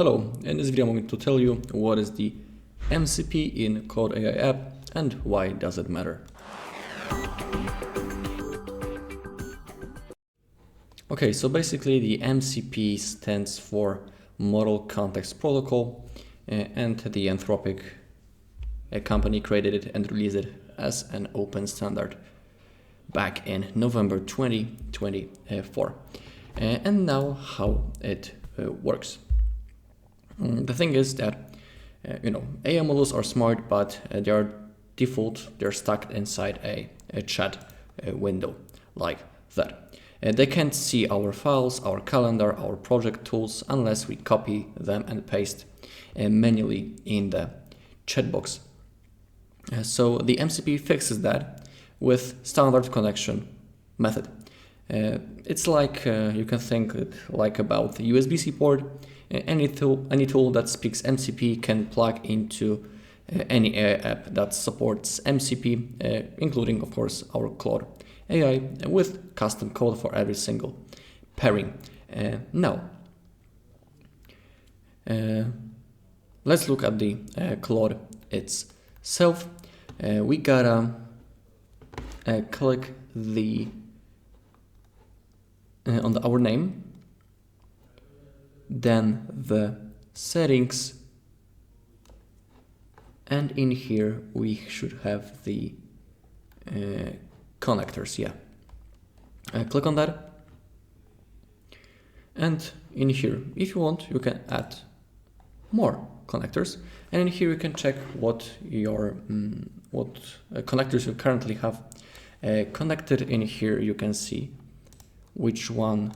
Hello, in this video I'm going to tell you what is the MCP in Claude AI app and why does it matter. Okay, so basically the MCP stands for Model Context Protocol and the Anthropic company created it and released it as an open standard back in November 2024. And now how it works. The thing is that AI models are smart, but they are they're stuck inside a chat window like that. They can't see our files, our calendar, our project tools unless we copy them and paste manually in the chat box. So the MCP fixes that with standard connection method. It's like you can think it like about the USB-C port. Any tool that speaks MCP can plug into any AI app that supports MCP, including, of course, our Claude AI, with custom code for every single pairing. Now, let's look at the Claude itself. We gotta click on our name, then the settings, and in here we should have the connectors. Click on that, and in here, if you want, you can add more connectors, and in here you can check what your connectors you currently have connected. In here you can see which ones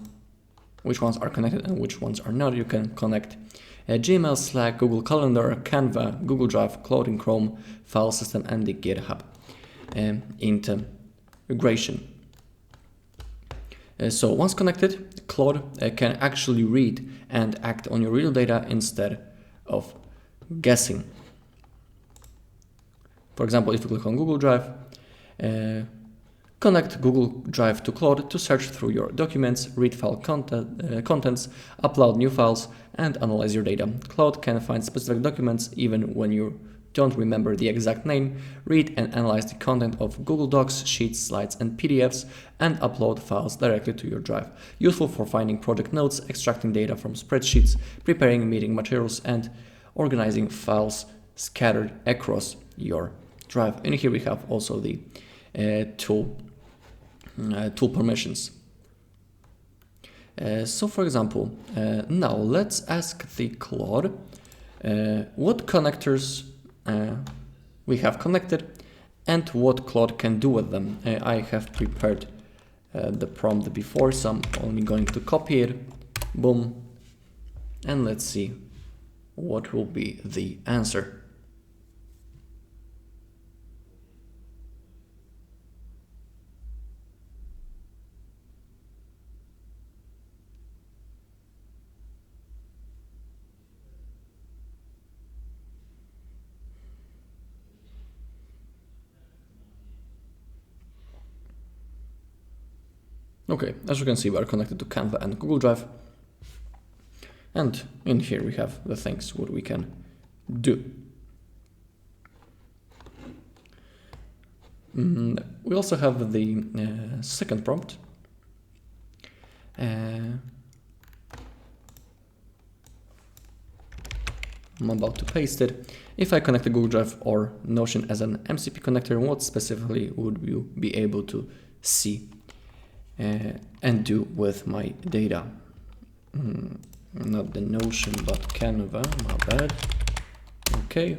are connected and which ones are not. You can connect Gmail, Slack, Google Calendar, Canva, Google Drive, Claude in Chrome, file system, and the GitHub integration. So once connected, Claude can actually read and act on your real data instead of guessing. For example, if you click on Google Drive, connect Google Drive to Claude to search through your documents, read file contents, upload new files, and analyze your data. Claude can find specific documents even when you don't remember the exact name, read and analyze the content of Google Docs, Sheets, Slides, and PDFs, and upload files directly to your Drive. Useful for finding project notes, extracting data from spreadsheets, preparing meeting materials, and organizing files scattered across your Drive. And here we have also the tool permissions. So for example, now let's ask the Claude what connectors we have connected and what Claude can do with them. I have prepared the prompt before, so I'm only going to copy it, boom, and let's see what will be the answer. Okay, as you can see, we are connected to Canva and Google Drive. And in here we have the things what we can do. We also have the second prompt. I'm about to paste it. If I connect to Google Drive or Notion as an MCP connector, what specifically would you be able to see and do with my data? Not the Notion, but Canva, my bad. Okay.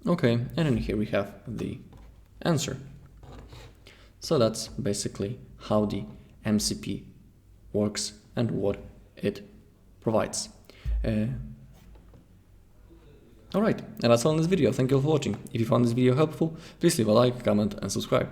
Okay, and in here we have the answer. So that's basically how the MCP works and what it provides. Alright, and that's all in this video. Thank you all for watching. If you found this video helpful, please leave a like, comment, and subscribe.